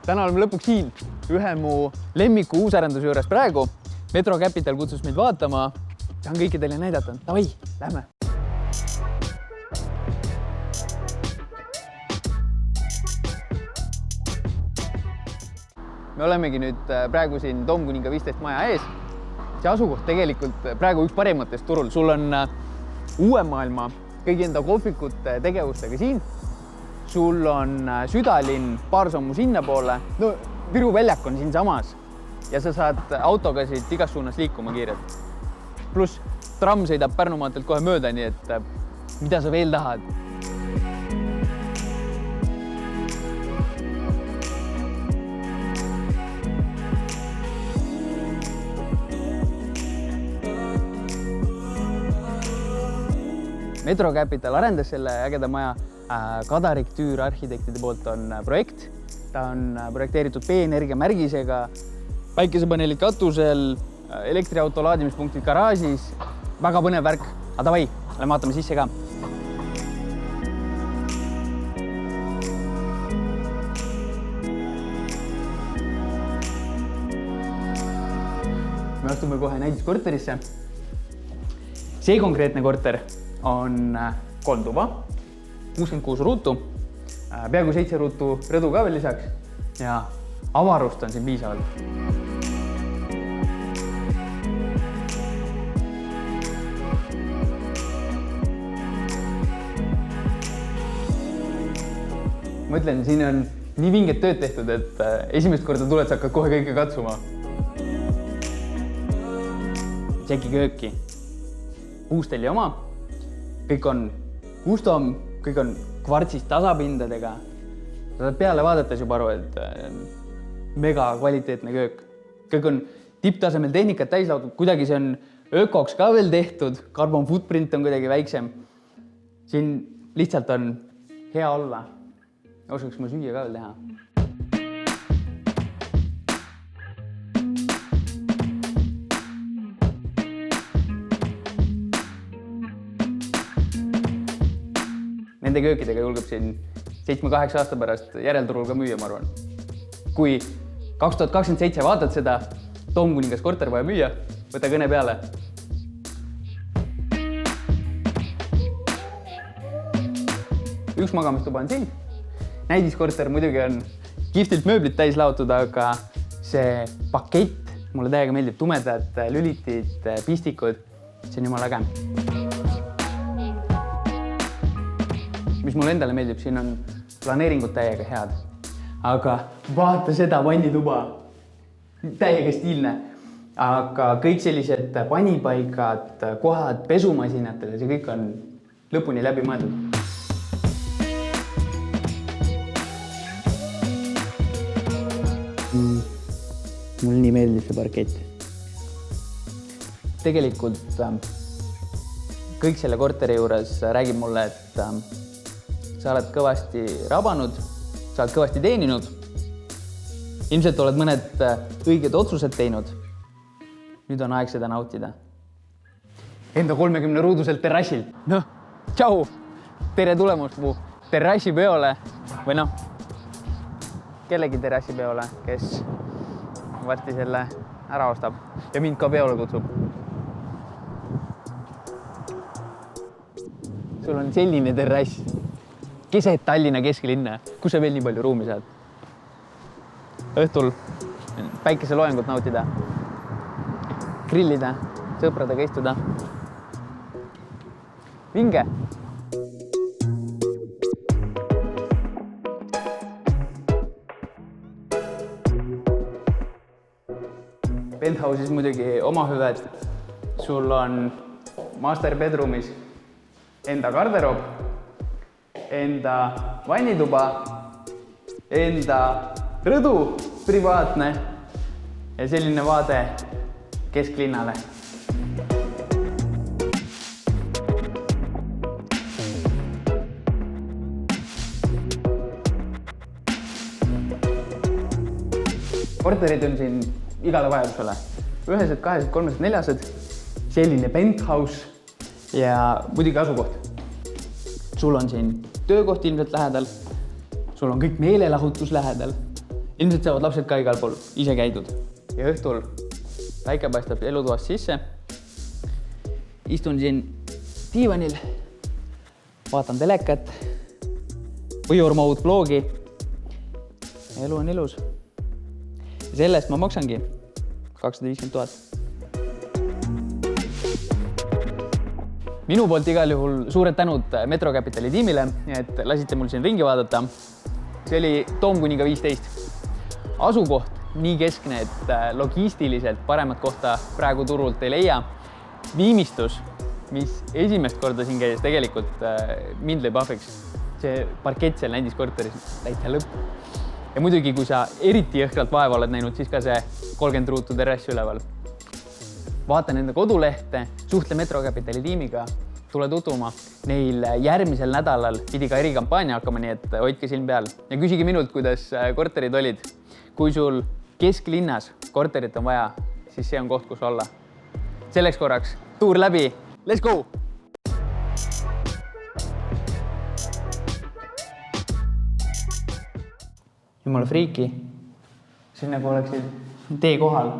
Täna oleme lõpuks siin ühe mu lemmiku uusarenduse juures praegu. Metro Capital kutsus meid vaatama. Tahan kõike teile näidata. Davai, lähme! Me olemegi nüüd praegu siin Toomkuninga 15 maja ees. See asukoht tegelikult praegu üks parimatest turul. Sul on uue maailma kõigi enda kohvikute tegevustega siin. Sul on südalinn paar sammu sinna poole. No, Viru väljak on siin samas ja sa saad autoga siit igas suunas liikuma kiirelt. Plus tramm sõidab Pärnumaantelt kohe mööda, nii et mida sa veel tahad? Metro Capital arendas selle ägeda maja. Kadarik Tüür arhitektide poolt on projekt. Ta on projekteeritud B-energia märgisega, päikesepaneelid katusel, elektriauto laadimispunktid garaažis. Väga põnev värk. Aga davai, lähme vaatame sisse ka. Me astume kohe näidiskorterisse. See konkreetne korter on 3 tuba, 66 ruutu, peaaegu 7 ruutu rõdu ka veel lisaks ja avarust on siin piisavalt. Ma ütlen, siin on nii vinget tööd tehtud, et esimest korda tuled, sa hakkad kohe kõike katsuma. Tšeki kööki, puustelli oma. Kõik on custom, kõik on kvartsist tasapindadega. Sa saad peale vaadates juba aru, et mega kvaliteetne köök. Kõik on tipptasemel tehnikat täislaudud, kuidagi see on ökoks ka veel tehtud, carbon footprint on kuidagi väiksem. Siin lihtsalt on hea olla. Oskaks ma süüa ka veel teha. Nende köökidega julgeb siin 7-8 aasta pärast järelturul ka müüa, ma arvan. Kui 2027 vaatad seda Toomkuningas korter vaja müüa, võta kõne peale. Üks magamistuba on siin. Näidiskorter muidugi on kihvtilt mööblit täis laotud, aga see pakett mulle täiega meeldib. Tumedad lülitid, pistikud, see on jumala äge. Mis mulle endale meeldib, siin on planeeringud täiega head. Aga vaata seda vannituba, täiega stiilne. Aga kõik sellised panipaigad, kohad pesumasinatele, see kõik on lõpuni läbi mõeldud. Mulle nii meeldib see parkett. Tegelikult kõik selle korteri juures räägib mulle, et sa oled kõvasti rabanud, sa oled kõvasti teeninud. Ilmselt oled mõned õiged otsused teinud. Nüüd on aeg seda nautida. Enda 30 ruuduselt terrassilt. Noh, tšau! Tere tulemust mu terrassipeole. Või noh, kellegi terrassipeole, kes varsti selle ära ostab ja mind ka peole kutsub. Sul on selline terrass. Keset Tallinna kesklinna, kus sa veel nii palju ruumi saad. Õhtul päikeseloengut nautida, grillida, sõpradega istuda. Vinge! Penthouse'is muidugi oma hüved. Sul on master bedroomis enda garderoob, enda vannituba, enda rõdu privaatne ja selline vaade kesklinnale. Korterid on siin igale vajadusele. 1, 2, 3, 4, selline penthouse ja muidugi asukoht. Sul on siin töökoht ilmselt lähedal, sul on kõik meelelahutus lähedal ilmselt saavad lapsed ka igal pool ise käidud. Ja õhtul päike paistab elutoast sisse. Istun siin diivanil, vaatan telekat, Võjur Mode vlogi. Elu on ilus. Ja selle eest ma maksangi 250 000. Minu poolt igal juhul suured tänud Metro Capitali tiimile, et lasite mul siin ringi vaadata. See oli Toomkuninga 15. Asukoht nii keskne, et logistiliselt paremat kohta praegu turult ei leia. Viimistus, mis esimest korda siin käis, tegelikult mind lõi pahviks. See parkett seal näidiskorteris täitsa lõpp. Ja muidugi, kui sa eriti jõhkralt vaeva oled näinud, siis ka see 30 ruutu terrass üleval. Vaata nende kodulehte, suhtle Metro Capitali tiimiga, tule tutvuma. Neil järgmisel nädalal pidi ka erikampaania hakkama, nii et hoidke silm peal. Ja küsige minult, kuidas korterid olid. Kui sul kesklinnas korterit on vaja, siis see on koht, kus olla. Selleks korraks tuur läbi. Let's go! Jumala friiki. See nagu oleksid tee kohal.